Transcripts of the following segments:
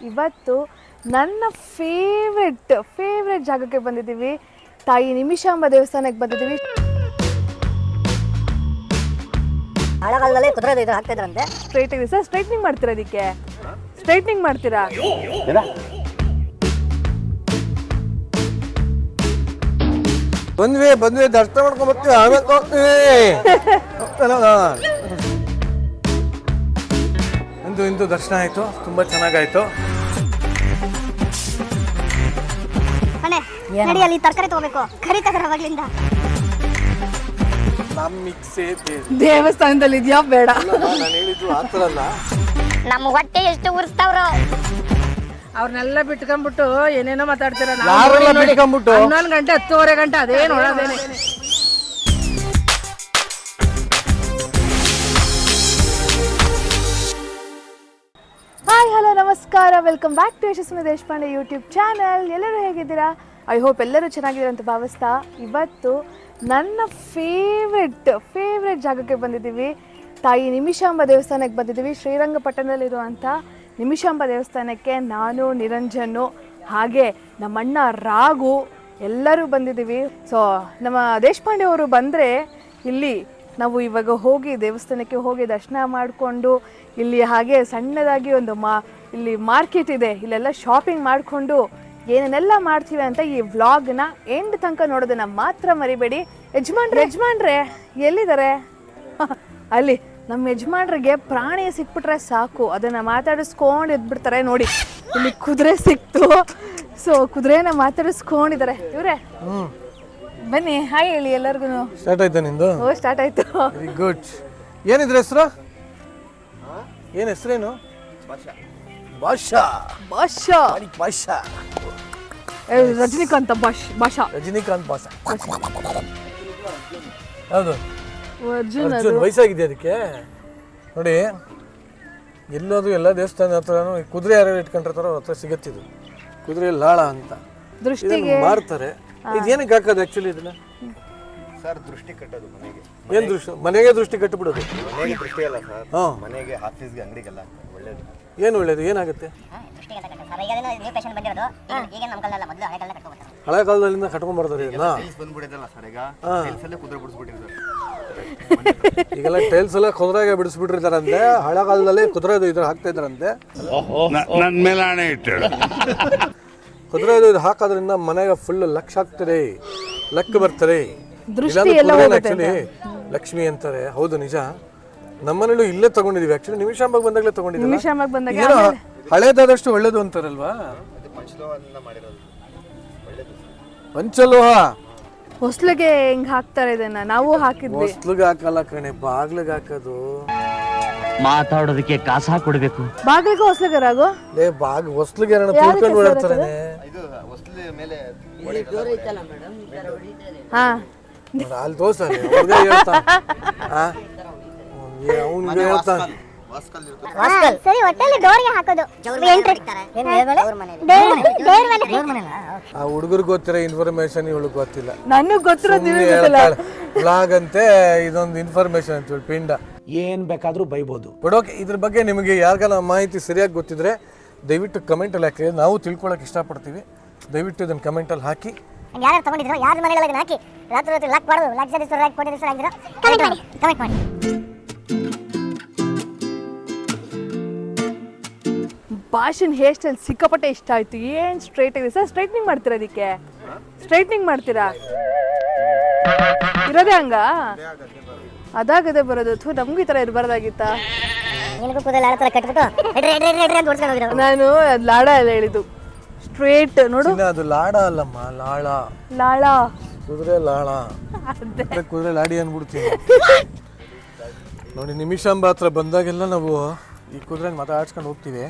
ಇವತ್ತು ನನ್ನ ಫೇವ್ರೆಟ್ ಜಾಗಕ್ಕೆ ಬಂದಿದ್ದೀವಿ. ತಾಯಿ ನಿಮಿಷಾಂಬ ದೇವಸ್ಥಾನಕ್ಕೆ ಬಂದಿದ್ದೀವಿ. ಹಳೆಗಾಲದಲ್ಲಿ ಕುದುರೆ ಇದು ಹಾಕ್ತಿದ್ರಂತೆ. ಸ್ಟ್ರೈಟ್ ಇದೆ ಸರ್, ಸ್ಟ್ರೈಟ್ನಿಂಗ್ ಮಾಡ್ತೀರಾ? ಅದಕ್ಕೆ ಸ್ಟ್ರೈಟ್ನಿಂಗ್ ಮಾಡ್ತೀರಾ? ಬಂದ್ವಿ ದರ್ಶನ ಮಾಡ್ಕೊಂಡ್ ಬರ್ತೀವಿ, ಆಮೇಲೆ ಹೋಗ್ತೀವಿ. ಇಂದು ದರ್ಶನ ಆಯ್ತು, ತುಂಬಾ ಚೆನ್ನಾಗಾಯ್ತು. ನಡಿ ಅಲ್ಲಿ ತರಕಾರಿ ತಗೋಬೇಕು, ಕರಿತಾರ ಅವಾಗ್ಲಿಂದ. ದೇವಸ್ಥಾನದಲ್ಲಿ ಇದೆಯಾ ಬೇಡ? ನಾನು ಹೇಳಿದ್ದು ಆ ಥರ ಅಲ್ಲ. ನಮ್ಮ ಹೊಟ್ಟೆ ಎಷ್ಟು ಉರಿಸ್ತಾವ್ರು. ಅವ್ರನ್ನೆಲ್ಲ ಬಿಟ್ಕೊಂಡ್ಬಿಟ್ಟು ಏನೇನೋ ಮಾತಾಡ್ತೀರ. 11 ಗಂಟೆ 10:30 ಗಂಟೆ ಅದೇ ನೋಡೋದೇನೆ. ಹಾಯ್ ಹಲೋ ನಮಸ್ಕಾರ, welcome back to Yashaswini Deshpande YouTube channel. ಎಲ್ಲರೂ ಹೇಗಿದ್ದೀರಾ? ಐ ಹೋಪ್ ಎಲ್ಲರೂ ಚೆನ್ನಾಗಿದ್ದೀರಾ ಅಂತ ಭಾವಿಸ್ತಾ ಇವತ್ತು ನನ್ನ ಫೇವ್ರೆಟ್ ಜಾಗಕ್ಕೆ ಬಂದಿದ್ದೀವಿ. ತಾಯಿ ನಿಮಿಷಾಂಬ ದೇವಸ್ಥಾನಕ್ಕೆ ಬಂದಿದ್ದೀವಿ. ಶ್ರೀರಂಗಪಟ್ಟಣದಲ್ಲಿರುವಂಥ ನಿಮಿಷಾಂಬ ದೇವಸ್ಥಾನಕ್ಕೆ ನಾನು, ನಿರಂಜನು, ಹಾಗೆ ನಮ್ಮಣ್ಣ ರಾಘು ಎಲ್ಲರೂ ಬಂದಿದ್ದೀವಿ. ಸೊ ನಮ್ಮ ದೇಶಪಾಂಡೆ ಅವರು ಬಂದರೆ ಇಲ್ಲಿ ನಾವು ಇವಾಗ ಹೋಗಿ ದೇವಸ್ಥಾನಕ್ಕೆ ಹೋಗಿ ದರ್ಶನ ಮಾಡಿಕೊಂಡು ಇಲ್ಲಿ ಹಾಗೆ ಸಣ್ಣದಾಗಿ ಒಂದು ಇಲ್ಲಿ ಮಾರ್ಕೆಟ್ ಇದೆ, ಇಲ್ಲೆಲ್ಲ ಶಾಪಿಂಗ್ ಮಾಡಿಕೊಂಡು ಏನೇನೆಲ್ಲ ಮಾಡ್ತೀವಿ ಅಂತ ಈ ವ್ಲಾಗ್ನ ಎಂಡ್ ತನಕ ನೋಡೋದನ್ನ ಮಾತ್ರ ಮರಿಬೇಡಿ. ಯಜಮಾನ್ರೆ ಎಲ್ಲಿದ್ದಾರೆ? ಅಲ್ಲಿ ನಮ್ಮ ಯಜಮಾನ್ರಿಗೆ ಪ್ರಾಣಿ ಸಿಕ್ಬಿಟ್ರೆ ಸಾಕು, ಅದನ್ನು ಮಾತಾಡಿಸ್ಕೊಂಡು ಎದ್ಬಿಡ್ತಾರೆ. ನೋಡಿ ಇಲ್ಲಿ ಕುದುರೆ ಸಿಕ್ತು, ಸೊ ಕುದುರೆನ ಮಾತಾಡಿಸ್ಕೊಂಡಿದ್ದಾರೆ ಇವರೇ. ಬನ್ನಿ ಹಾಯ್ ಹೇಳಿ ಎಲ್ಲರಿಗೂ. ಸ್ಟಾರ್ಟ್ ಆಯ್ತಾ ನಿಂದು? ಓ ಸ್ಟಾರ್ಟ್ ಆಯ್ತು. Very good. ಏನಿದ್ರ ಹೆಸರು? ಏನು ಹೆಸರೇನು? ಭಾಷಾ. ರಜನಿಕಾಂತ್ ಭಾಷಾ. ರಜನಿಕಾಂತ್ ಭಾಷಾ. ಹೌದು, ಅರ್ಜುನ್. ವಯಸ್ಸಾಗಿದೆ ಅದಕ್ಕೆ. ನೋಡಿ ಎಲ್ಲೋದು ಎಲ್ಲ ದೇವಸ್ಥಾನ ಹತ್ರನೂ ಕುದುರೆ ಯಾರು ಇಟ್ಕೊಂಡಿರ್ತಾರೋ ಅವ್ರ ಹತ್ರ ಸಿಗತ್ತಿದು ಕುದುರೆ ಲಾಳ ಅಂತ. ದೃಷ್ಟಿಗೆ ಮಾರ್ತಾರೆ. ಇದೇನಕ್ಕೆ ಹಾಕೋದು ಆಕ್ಚುಲಿ ಇದನ್ನ? ಸರ್ ದೃಷ್ಟಿ ಕಟ್ಟೋದು ಮನೆಗೆ. ಏನ್ ದೃಷ್ಟಿ? ಮನೆಗೆ ದೃಷ್ಟಿ ಕಟ್ಟಿಬಿಡೋದು. ಮನೆಗೆ ದೃಷ್ಟಿ ಅಲ್ಲ ಸರ್, ಮನೆಗೆ ಆಫೀಸ್ಗೆ ಅಂಗಡಿಗೆಲ್ಲ ಒಳ್ಳೇದು. ಏನು ಒಳ್ಳೇದು? ಏನಾಗುತ್ತೆ? ಹಳೆ ಕಾಲದಲ್ಲಿಂದ ಕಟ್ಕೊಂಡ್ ಬರ್ತಾರೆ ಇದನ್ನ. ಬಂದ್ಬಿಟ್ಟಿದ್ದಲ್ಲ ಸರ್, ಈಗ ಟೈಲ್ಸಲ್ಲೇ ಕುದುರೆ ಬಿಡಿಸ್ಬಿಟ್ಟಿದ್ದಾರೆ. ಈಗೆಲ್ಲ ಟೈಲ್ಸ್ ಎಲ್ಲ ಕುದುರೆಗೆ ಬಿಡಿಸ್ಬಿಟ್ಟಿರ್ತಾರಂತೆ. ಹಳೆ ಕಾಲದಲ್ಲಿ ಕುದುರೆ ಇದ್ರ ಹಾಕ್ತಾ ಇದ್ರಂತೆ. ನನ್ನ ಮೇಲೆ ಆಣೆ ಇಟ್ಟು ಕುದುರೆ ಇದು ಹಾಕೋದ್ರಿಂದ ಮನೆಗೆ ಫುಲ್ ಲಕ್ಷ ಆಗ್ತದೆ, ಲಕ್ ಬರ್ತಾರೆ. ಆಕ್ಚುಲಿ ಲಕ್ಷ್ಮಿ ಅಂತಾರೆ. ಹೌದು, ನಿಜ. ನಮ್ಮನೇಲೂ ಇಲ್ಲೇ ತಗೊಂಡಿದೀವಿ. ಆಕ್ಚುಲಿ ನಿಮಿಷಾಂಬಾಗ್ ಬಂದಾಗಲೇ ತಗೊಂಡಿದ್ದೀವಿ. ಹಳೇದಾದಷ್ಟು ಒಳ್ಳೇದು ಅಂತಾರಲ್ವಾ? ಪಂಚಲೋಹ ಹೊಸ್ಲಿಗೆ ಹೆಂಗ್ ಹಾಕ್ತಾರೆ ಇದನ್ನ, ನಾವು ಹಾಕಿದ್ವಿ. ಹೊಸ್ಲಿಗೆ ಹಾಕಲ್ಲ ಕಣೆ, ಬಾಗ್ಲಿಗೆ ಹಾಕೋದು. ಮಾತಾಡೋದಕ್ಕೆ ಕಾಸ ಕೊಡ್ಬೇಕು. ಬಾಗಿಲಿಗೆ ಹೊಸ್ಲಿಗೆ ರಾಗು? ಹೊಸ್ಲಿಗೆ ತಿಳ್ಕೊಂಡು ಓಡಾಡ್ತಾರೆ. ಇದು ಹೊಸ್ಲಿ ಮೇಲೆ ಹಾ ಅಲ್ಲಿ ತೋರ್ಸಲ್ಲ, ಅವ್ನಿಗೆ ಹೇಳ್ತಾನೆ. ಸರಿ, ಹೊಟ್ಟೆಲಿ ಡೋರ್ಗೆ ಹಾಕೋದು. ಆ ಹುಡುಗರಿಗೆ ಗೊತ್ತಿರೋ ಇನ್ಫಾರ್ಮೇಶನ್ ಇವಳಿಗೆ ಗೊತ್ತಿಲ್ಲ. ನನಗ್ ಗೊತ್ತಿರೋದಿಲ್ಲ. ಬ್ಲಾಗ್ ಅಂತೆ ಇದೊಂದು ಇನ್ಫಾರ್ಮೇಶನ್ ಅಂತ ಹೇಳಿ ಪಿಂಡ ಏನ್ ಬೇಕಾದ್ರೂ ಬೈಬೋದು. ಬಟ್ ಓಕೆ, ಇದ್ರ ಬಗ್ಗೆ ನಿಮಗೆ ಯಾರಿಗಾನ ಮಾಹಿತಿ ಸರಿಯಾಗಿ ಗೊತ್ತಿದ್ರೆ ದಯವಿಟ್ಟು ಕಮೆಂಟಲ್ಲಿ ಹಾಕಿ. ನಾವು ತಿಳ್ಕೊಳಕ್ಕೆ ಇಷ್ಟಪಡ್ತೀವಿ. ದಯವಿಟ್ಟು ಇದನ್ನ ಕಮೆಂಟಲ್ಲಿ ಹಾಕಿ. ಯಾರು ತಗೊಂಡಿದ್ರು, ಯಾರ ಮನೆಗಳಿಗೆ ಹಾಕಿ ರಾತ್ರಿ ಲಾಕ್ ಮಾಡೋದು, ಕಮೆಂಟ್ ಮಾಡಿ. ಭಾಷನ್ ಹೇರ್ ಸ್ಟೈಲ್ ಸಿಕ್ಕಾಪಟ್ಟೆ ಇಷ್ಟ ಆಯ್ತು. ಏನ್ ಸ್ಟ್ರೈಟ್ ಆಗಿದೆ ಸರ್? ಸ್ಟ್ರೈಟ್ನಿಂಗ್ ಮಾಡ್ತೀರಾ? ಅದಕ್ಕೆ ಸ್ಟ್ರೈಟ್ನಿಂಗ್ ಮಾಡ್ತೀರಾ? ಇರೋದೇ ಹಂಗ ಅದಾಗದೆ ಬರೋದು. ನಮ್ಗೂ ಈ ತರ ಇರಬಾರ್ದಾಗಿತ್ತಾ? ನಾನು ಲಾಡ ಎಲ್ಲ ಹೇಳಿದ್ದು ಸ್ಟ್ರೇಟ್. ನೋಡು, ಅದು ಲಾಡ ಅಲ್ಲಮ್ಮ, ಲಾಳ. ಲಾಳ ಕುದುರೆ ಲಾಳ, ಕುದುರೆ ಲಾಡಿ ಅನ್ಬಿಡ್ತೀವಿ. ನೋಡಿ, ನಿಮಿಷಾಂಬ ಹತ್ರ ಬಂದಾಗೆಲ್ಲ ನಾವು ಈ ಕುದುರೆ ಮಾತಾಡ್ಸ್ಕೊಂಡು ಹೋಗ್ತೀವಿ.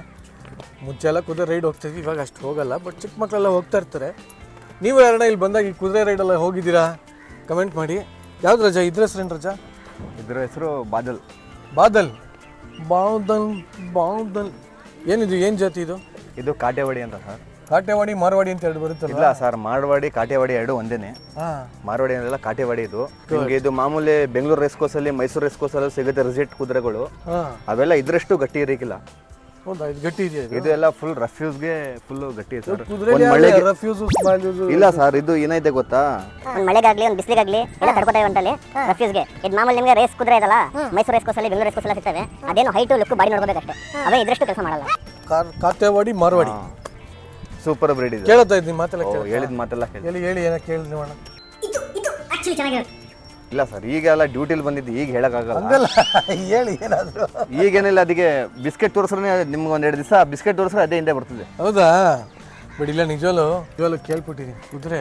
ಮುಂಚೆ ಎಲ್ಲ ಕುದುರೆ ರೈಡ್ ಹೋಗ್ತೀವಿ, ಇವಾಗ ಅಷ್ಟು ಹೋಗಲ್ಲ. ಬಟ್ ಚಿಕ್ಕ ಮಕ್ಕಳೆಲ್ಲ ಹೋಗ್ತಾ ಇರ್ತಾರೆ. ನೀವು ಯಾರನ್ನ ಇಲ್ಲಿ ಬಂದಾಗ ಈ ಕುದುರೆ ರೈಡೆಲ್ಲ ಹೋಗಿದ್ದೀರಾ? ಕಮೆಂಟ್ ಮಾಡಿ. ಯಾವ್ದು ರಜಾ? ಇದ್ರ ಹೆಸರೇನು ರಜಾ? ಇದ್ರ ಹೆಸರು ಬಾದಲ್. ಬಾದಲ್ ಬಾದಲ್ ಏನಿದು? ಏನು ಜಾತಿ ಇದು? ಇದು ಕಾಟೇವಾಡಿ ಅಂತ ಸರ್. ಕಾಟೇವಾಡಿ ಮಾರವಾಡಿ ಅಂತ ಎರಡು ಬರುತ್ತಲ್ಲ? ಇಲ್ಲ ಸರ್, ಮಾರವಾಡಿ ಕಾಟೇವಾಡಿ ಎರಡು ಒಂದೇನೆ. ಮಾರವಾಡಿ ಅಂತೆಲ್ಲ ಕಾಟೇವಾಡಿ. ಇದು ನಿಮಗೆ ಇದು ಮಾಮೂಲಿ ಬೆಂಗಳೂರು ರೇಸ್ ಕೋರ್ಸ್ ಅಲ್ಲಿ, ಮೈಸೂರು ರೇಸ್ ಕೋರ್ಸ್ ಅಲ್ಲಿ ಸಿಗುತ್ತೆ ರಿಜಿಟ್ ಕುದುರೆಗಳು. ಅವೆಲ್ಲ ಇದ್ರಷ್ಟು ಗಟ್ಟಿ ಇರಕ್ಕಿಲ್ಲ. ಹೌದಾ ಇದು ಗಟ್ಟಿ ಇದೆಯಾ ಇದು? ಇದು ಎಲ್ಲ ಫುಲ್ ರಫ್ಯೂಸ್ಗೆ ಫುಲ್ ಗಟ್ಟಿ ಇದೆ ಸರ್. ಕುದುರೆ ರಫ್ಯೂಸ್ ಸ್ಮಾಲ್ ಯೂಸ್ ಇಲ್ಲ ಸರ್, ಇದು ಏನಾಯ್ತೆ ಗೊತ್ತಾ, ಒಂದು ಮಳೆಗಾಗ್ಲಿ ಒಂದು ಬಿಸಿಲಿಗಾಗ್ಲಿ ಎಲ್ಲ ತಡ್ಕೊತಾವೆ ಒಂಟಲ್ಲಿ ರಫ್ಯೂಸ್ಗೆ. ಇದು ಮಾಮೂಲಿ ನಿಮಗೆ ರೇಸ್ ಕುದುರೆ ಇದಲ್ಲ, ಮೈಸೂರು ರೇಸ್ ಕೋಸಲ್ಲಿ ಬೆಂಗಳೂರು ರೇಸ್ ಕೋಸಲ್ಲಿ ಸಿಗ್ತವೆ. ಅದೇನು ಹೈಟು ಲುಕ್ ಬಾಡಿ ನೋಡ್ಕೋಬೇಕಷ್ಟೇ, ಅವೇ ಇದ್ರಷ್ಟು ಕೆಲಸ ಮಾಡಲ್ಲ. ಕಾತೆವಾಡಿ ಮಾರವಾಡಿ ಸೂಪರ್ ಬ್ರೀಡ್ ಇದೆ. ಕೇಳ್ತಾ ಇದ್ದೀನಿ ಮಾತೆಲ್ಲ ಕೇಳಿ ಹೇಳಿದ ಮಾತೆಲ್ಲ ಕೇಳಿ. ಹೇಳಿ ಏನೋ ಕೇಳಿ ನೋಡೋಣ. ಆಕ್ಚುಲಿ ಚೆನ್ನಾಗಿರುತ್ತೆ. ಇಲ್ಲ ಸರ್, ಈಗ ಎಲ್ಲ ಡ್ಯೂಟಿಲಿ ಬಂದಿದ್ದು, ಈಗ ಹೇಳಕ್ಕಾಗಲ್ಲ. ಹಂಗಲ್ಲ ಹೇಳಿ ಏನಾದ್ರು. ಈಗೇನಿಲ್ಲ, ಅದಕ್ಕೆ ಬಿಸ್ಕೆಟ್ ತೋರಿಸ್ರೆ ನಿಮ್ಗೆ ಒಂದೆರಡು ದಿವಸ ಬಿಸ್ಕೆಟ್ ತೋರಿಸ್ರೆ ಅದೇ ಹಿಂದೆ ಬರ್ತದೆ. ಹೌದಾ? ಬಟ್ ಇಲ್ಲ ನಿಜವಲ್ಲೂ ಕೇಳ್ಬಿಟ್ಟಿದ್ದೀನಿ. ಕುದುರೆ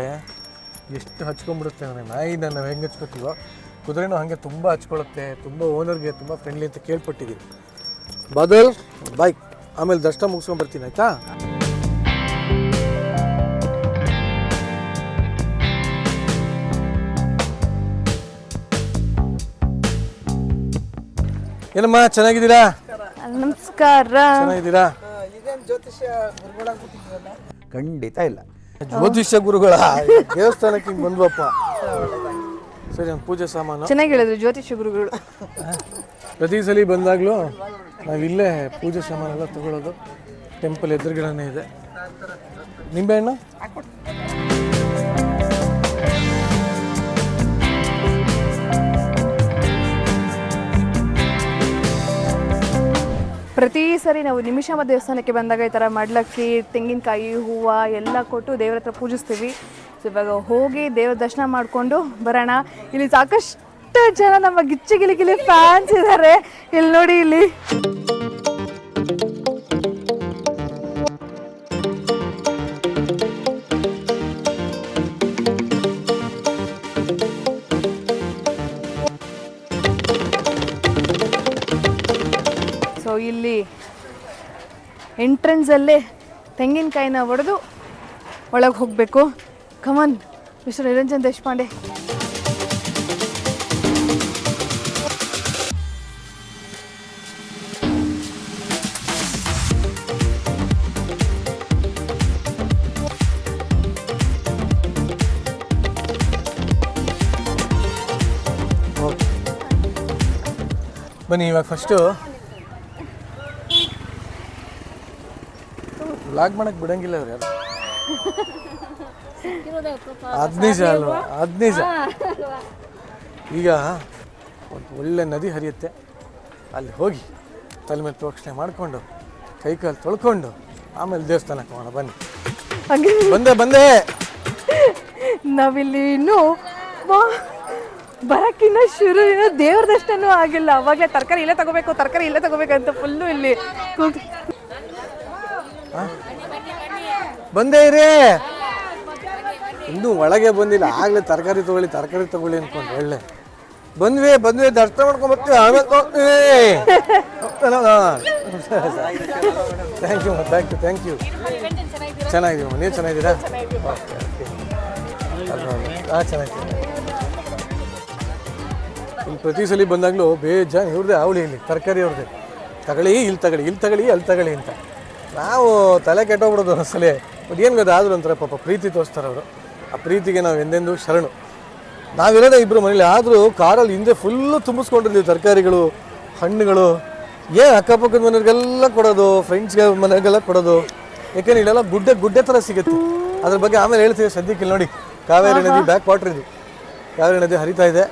ಎಷ್ಟು ಹಚ್ಕೊಂಡ್ಬಿಡುತ್ತೆ ಅಂದರೆ ನಾಯಿನ ನಾವು ಹೆಂಗೆ ಹಚ್ಕೊತೀವೋ ಕುದುರೆನೂ ಹಾಗೆ ತುಂಬ ಹಚ್ಕೊಳುತ್ತೆ, ತುಂಬ ಓನರ್ಗೆ ತುಂಬ ಫ್ರೆಂಡ್ಲಿ ಅಂತ ಕೇಳ್ಪಟ್ಟಿದ್ದೀನಿ. ಬಾದಲ್ ಬಾಯ್, ಆಮೇಲೆ ದರ್ಶನ ಮುಗಿಸ್ಕೊಂಡ್ಬರ್ತೀನಿ ಆಯಿತಾ? ಏನಮ್ಮ ಚೆನ್ನಾಗಿದ್ದೀರಾ? ನಮಸ್ಕಾರ. ಚೆನ್ನಾಗಿದ್ದೀರಾ? ಖಂಡಿತ ಇಲ್ಲ. ಜ್ಯೋತಿಷ್ಯ ಗುರುಗಳ ದೇವಸ್ಥಾನಕ್ಕೆ ಹಿಂಗೆ ಬಂದ್ವಪ್ಪ. ಸರಿ, ಒಂದು ಪೂಜೆ ಸಾಮಾನು ಚೆನ್ನಾಗಿ ಹೇಳಿದ್ರು ಜ್ಯೋತಿಷ್ಯ ಗುರುಗಳು. ಪ್ರತಿ ಸಲ ಬಂದಾಗಲೂ ನಾವಿಲ್ಲೇ ಪೂಜೆ ಸಾಮಾನೆಲ್ಲ ತಗೊಳ್ಳೋದು. ಟೆಂಪಲ್ ಎದುರುಗಡೆನೇ ಇದೆ. ನಿಂಬೆಹಣ್ಣು ಪ್ರತಿ ಸರಿ ನಾವು ನಿಮಿಷಾಂಬ ದೇವಸ್ಥಾನಕ್ಕೆ ಬಂದಾಗ ಈ ಥರ ಮಡ್ಲಕ್ಕಿ, ತೆಂಗಿನಕಾಯಿ, ಹೂವು ಎಲ್ಲ ಕೊಟ್ಟು ದೇವ್ರ ಹತ್ರ ಪೂಜಿಸ್ತೀವಿ. ಸೊ ಇವಾಗ ಹೋಗಿ ದೇವ್ರ ದರ್ಶನ ಮಾಡಿಕೊಂಡು ಬರೋಣ. ಇಲ್ಲಿ ಸಾಕಷ್ಟು ಜನ ನಮ್ಮ ಗಿಲಿ ಫ್ಯಾನ್ಸ್ ಇದ್ದಾರೆ. ಇಲ್ಲಿ ನೋಡಿ, ಇಲ್ಲಿ ಸೊ ಇಲ್ಲಿ ಎಂಟ್ರೆನ್ಸಲ್ಲೇ ತೆಂಗಿನಕಾಯಿನ ಒಡೆದು ಒಳಗೆ ಹೋಗಬೇಕು. Come on mister Niranjan Deshpande. ಬನ್ನಿ, ಇವಾಗ ಫಸ್ಟು ಲಾಗ್ ಮಾಡಕ್ಕೆ ಬಿಡಂಗಿಲ್ಲ ಅವ್ರು ಯಾರು. 15 ಅಲ್ವಾ? 15 ಈಗ ಒಂದು ಒಳ್ಳೆ ನದಿ ಹರಿಯುತ್ತೆ, ಅಲ್ಲಿ ಹೋಗಿ ತಲೆ ಮೇಲೆ ಪ್ರೋಕ್ಷಣೆ ಮಾಡಿಕೊಂಡು ಕೈಕಾಲು ತೊಳ್ಕೊಂಡು ಆಮೇಲೆ ದೇವಸ್ಥಾನಕ್ಕೆ ಹೋಗೋಣ. ಬನ್ನಿ. ಬಂದೆ ನಾವಿಲ್ಲಿ ಇನ್ನೂ ಬರಕ್ಕಿನ್ನ ಶುರು, ಇನ್ನೂ ದೇವ್ರ ದರ್ಶನೂ ಆಗಿಲ್ಲ. ಅವಾಗಲೇ ತರಕಾರಿ ಇಲ್ಲೇ ತಗೋಬೇಕಂತ ಫುಲ್ಲು ಇಲ್ಲಿ ಕೂತು ಬಂದೇ ಇರೇ. ಇನ್ನೂ ಒಳಗೆ ಬಂದಿಲ್ಲ, ಆಗಲೇ ತರಕಾರಿ ತಗೊಳ್ಳಿ ಅಂದ್ಕೊಂಡು ಒಳ್ಳೆ ಬಂದ್ವಿ ದರ್ಶನ ಮಾಡ್ಕೊಂಡು ಬರ್ತೀವಿ, ಆಮೇಲೆ ಥ್ಯಾಂಕ್ ಯು. ಚೆನ್ನಾಗಿದ್ದೀವಿ. ನೀವು ಚೆನ್ನಾಗಿದ್ದೀರಾ? ಹಾಂ, ಚೆನ್ನಾಗಿದ್ದೀನಿ. ಇಲ್ಲಿ ಪ್ರತಿ ಸಲ ಬಂದಾಗಲೂ ಬೇಜಾನ್ ಇವ್ರದ್ದೇ ಅವಳಿ, ಇಲ್ಲಿ ತರಕಾರಿ ಅವ್ರದ್ದೇ, ಇಲ್ಲಿ ತಗೊಳ್ಳಿ ಅಂತ. ನಾವು ತಲೆ ಕೆಟ್ಟೋಗ್ಬಿಡೋದು ಒಂದ್ಸಲ. ಬಟ್ ಏನು ಗೊತ್ತಾ, ಆದರೂ ಒಂಥರ ಪಾಪ ಪ್ರೀತಿ ತೋರಿಸ್ತಾರೆ ಅವರು. ಆ ಪ್ರೀತಿಗೆ ನಾವು ಎಂದೆಂದೂ ಶರಣು. ನಾವಿರೋದೇ ಇಬ್ಬರು ಮನೇಲಿ, ಆದರೂ ಕಾರಲ್ಲಿ ಹಿಂದೆ ಫುಲ್ಲು ತುಂಬಿಸ್ಕೊಂಡಿರ್ತೀವಿ ತರಕಾರಿಗಳು, ಹಣ್ಣುಗಳು. ಅಕ್ಕಪಕ್ಕದ ಮನೆಗಳಿಗೆಲ್ಲ ಕೊಡೋದು, ಫ್ರೆಂಡ್ಸ್ಗೆ ಮನೆಗೆಲ್ಲ ಕೊಡೋದು. ಯಾಕೆಂದ್ರೆ ಇಲ್ಲೆಲ್ಲ ಗುಡ್ಡೆ ಥರ ಸಿಗುತ್ತೆ. ಅದ್ರ ಬಗ್ಗೆ ಆಮೇಲೆ ಹೇಳ್ತೀವಿ. ಸದ್ಯಕ್ಕೆ ಇಲ್ಲಿ ನೋಡಿ, ಕಾವೇರಿ ನದಿ ಬ್ಯಾಕ್ ವಾಟರ್ ಇದು. ಕಾವೇರಿ ನದಿ ಹರಿತಾ ಇದೆ.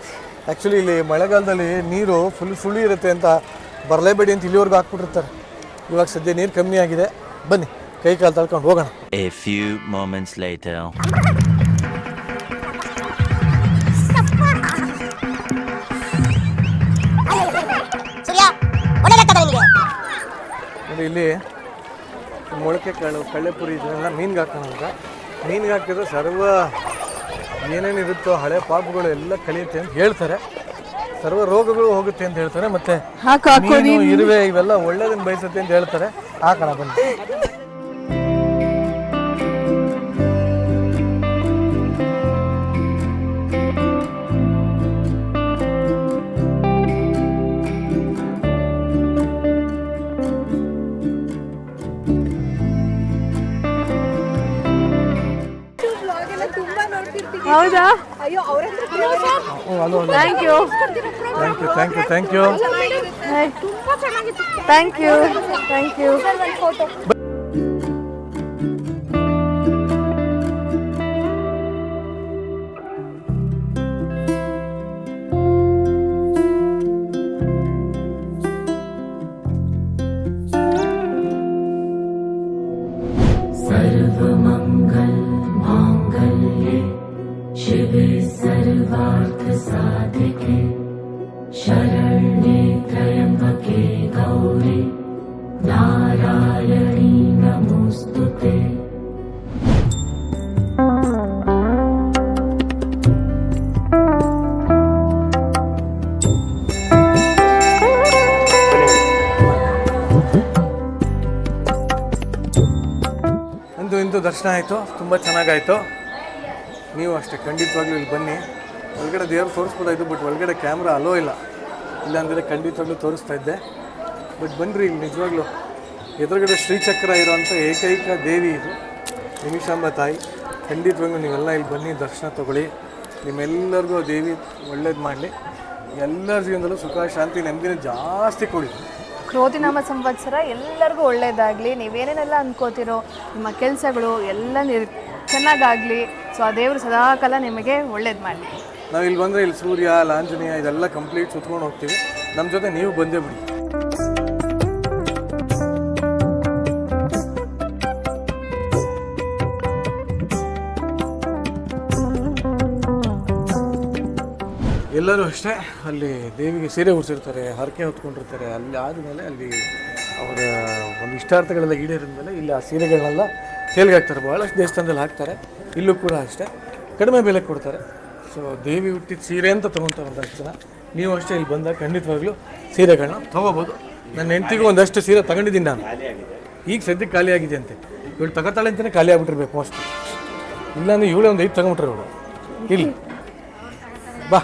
ಆ್ಯಕ್ಚುಲಿ ಇಲ್ಲಿ ಮಳೆಗಾಲದಲ್ಲಿ ನೀರು ಫುಲ್ ಸುಳಿ ಇರುತ್ತೆ ಅಂತ ಬರಲೇಬೇಡಿ ಅಂತ ಇಲ್ಲಿವರೆಗೂ ಹಾಕ್ಬಿಟ್ಟಿರ್ತಾರೆ. ಇವಾಗ ಸದ್ಯ ನೀರು ಕಮ್ಮಿ ಆಗಿದೆ. ಬನ್ನಿ, ಕೈ ಕಾಲು ತಳ್ಕೊಂಡು ಹೋಗೋಣ. A few moments later. ನೋಡಿ, ಇಲ್ಲಿ ಮೊಳಕೆ ಕಾಳು, ಕಳ್ಳೆಪುರಿ ಇದನ್ನೆಲ್ಲ ಮೀನಿಗೆ ಹಾಕೋಣ ಅಂತ. ಮೀನಿಗೆ ಹಾಕಿದ್ರೆ ಸರ್ವ ಏನೇನಿರುತ್ತೋ ಹಳೆ ಪಾಪಗಳು ಎಲ್ಲ ಕಳಿಯುತ್ತೆ ಅಂತ ಹೇಳ್ತಾರೆ. ಸರ್ವ ರೋಗಗಳು ಹೋಗುತ್ತೆ ಅಂತ ಹೇಳ್ತಾರೆ. ಮತ್ತೆ ಮೀನು, ಇರುವೆ ಇವೆಲ್ಲ ಒಳ್ಳೇದನ್ನ ಬಯಸುತ್ತೆ ಅಂತ ಹೇಳ್ತಾರೆ. ಹಾಕೋಣ ಬನ್ನಿ. ಹೌದಾ? Thank you thank you thank you ಇಂದು ದರ್ಶನ ಆಯಿತು, ತುಂಬ ಚೆನ್ನಾಗಾಯಿತು. ನೀವು ಅಷ್ಟೇ ಖಂಡಿತವಾಗ್ಲೂ ಇಲ್ಲಿ ಬನ್ನಿ. ಒಳಗಡೆ ದೇವ್ರು ತೋರಿಸ್ಬೋದಾಯಿತು, ಬಟ್ ಒಳಗಡೆ ಕ್ಯಾಮ್ರಾ ಅಲೋ ಇಲ್ಲ. ಇಲ್ಲಾಂದರೆ ಖಂಡಿತವಾಗ್ಲೂ ತೋರಿಸ್ತಾ ಇದ್ದೆ. ಬಟ್ ಬನ್ನಿರಿ, ಇಲ್ಲಿ ನಿಜವಾಗ್ಲೂ ಎದುರುಗಡೆ ಶ್ರೀಚಕ್ರ ಇರೋವಂಥ ಏಕೈಕ ದೇವಿ ಇದು ನಿಮಿಷಾಂಬ ತಾಯಿ. ಖಂಡಿತವಾಗ್ಲೂ ನೀವೆಲ್ಲ ಇಲ್ಲಿ ಬನ್ನಿ, ದರ್ಶನ ತೊಗೊಳ್ಳಿ. ನಿಮ್ಮೆಲ್ಲರಿಗೂ ದೇವಿ ಒಳ್ಳೇದು ಮಾಡಲಿ. ಎಲ್ಲರ ಜೀವನದಲ್ಲೂ ಸುಖ, ಶಾಂತಿ, ನೆಮ್ಮದಿನ ಜಾಸ್ತಿ ಕೊಡಿ. ಕ್ರೋಧಿನಾಮ ಸಂವತ್ಸರ ಎಲ್ಲರಿಗೂ ಒಳ್ಳೇದಾಗಲಿ. ನೀವೇನೇನೆಲ್ಲ ಅನ್ಕೋತಿರೋ ನಿಮ್ಮ ಕೆಲಸಗಳು ಎಲ್ಲ ಚೆನ್ನಾಗಾಗಲಿ. ಸೊ ಆ ದೇವರು ಸದಾಕಾಲ ನಿಮಗೆ ಒಳ್ಳೇದು ಮಾಡಲಿ. ನಾವು ಇಲ್ಲಿ ಬಂದರೆ ಇಲ್ಲಿ ಸೂರ್ಯ, ಲಾಂಛನೀಯ ಇದೆಲ್ಲ ಕಂಪ್ಲೀಟ್ ಸುತ್ಕೊಂಡು ಹೋಗ್ತೀವಿ. ನಮ್ಮ ಜೊತೆ ನೀವು ಬಂದೇ ಬಿಡಿ. ಎಲ್ಲರೂ ಅಷ್ಟೇ ಅಲ್ಲಿ ದೇವಿಗೆ ಸೀರೆ ಉಡಿಸಿರ್ತಾರೆ, ಹರಕೆ ಹೊತ್ಕೊಂಡಿರ್ತಾರೆ. ಅಲ್ಲಿ ಆದಮೇಲೆ ಅಲ್ಲಿ ಅವರ ಒಂದು ಇಷ್ಟಾರ್ಥಗಳೆಲ್ಲ ಈಡೇರಿದ ಮೇಲೆ ಇಲ್ಲಿ ಆ ಸೀರೆಗಳನ್ನೆಲ್ಲ ಸೇಲ್ಗೆ ಹಾಕ್ತಾರೆ. ಭಾಳಷ್ಟು ದೇವಸ್ಥಾನದಲ್ಲಿ ಹಾಕ್ತಾರೆ, ಇಲ್ಲೂ ಕೂಡ ಅಷ್ಟೇ ಕಡಿಮೆ ಬೆಲೆ ಕೊಡ್ತಾರೆ. ಸೊ ದೇವಿ ಹುಟ್ಟಿದ ಸೀರೆ ಅಂತ ತೊಗೊತಾರೆ ಒಂದಷ್ಟು ಜನ. ನೀವು ಅಷ್ಟೇ ಇಲ್ಲಿ ಬಂದಾಗ ಖಂಡಿತವಾಗ್ಲೂ ಸೀರೆಗಳನ್ನ ತೊಗೋಬೋದು. ನನ್ನ ಹೆಂಡತಿಗೂ ಒಂದಷ್ಟು ಸೀರೆ ತಗೊಂಡಿದ್ದೀನಿ ನಾನು. ಈಗ ಸದ್ಯಕ್ಕೆ ಖಾಲಿ ಆಗಿದೆ ಅಂತೆ. ಇವಳು ತಗೋತಾಳೆ ಅಂತಲೇ ಖಾಲಿ ಆಗ್ಬಿಟ್ಟಿರ್ಬೇಕು ಮೋಸ್ಟ್. ಇಲ್ಲಾಂದ್ರೆ ಇವಳೇ ಒಂದು 5 ತಗೊಂಬಿಟ್ರೆ ಇವಳು. ಇಲ್ಲಿ ಬಾ.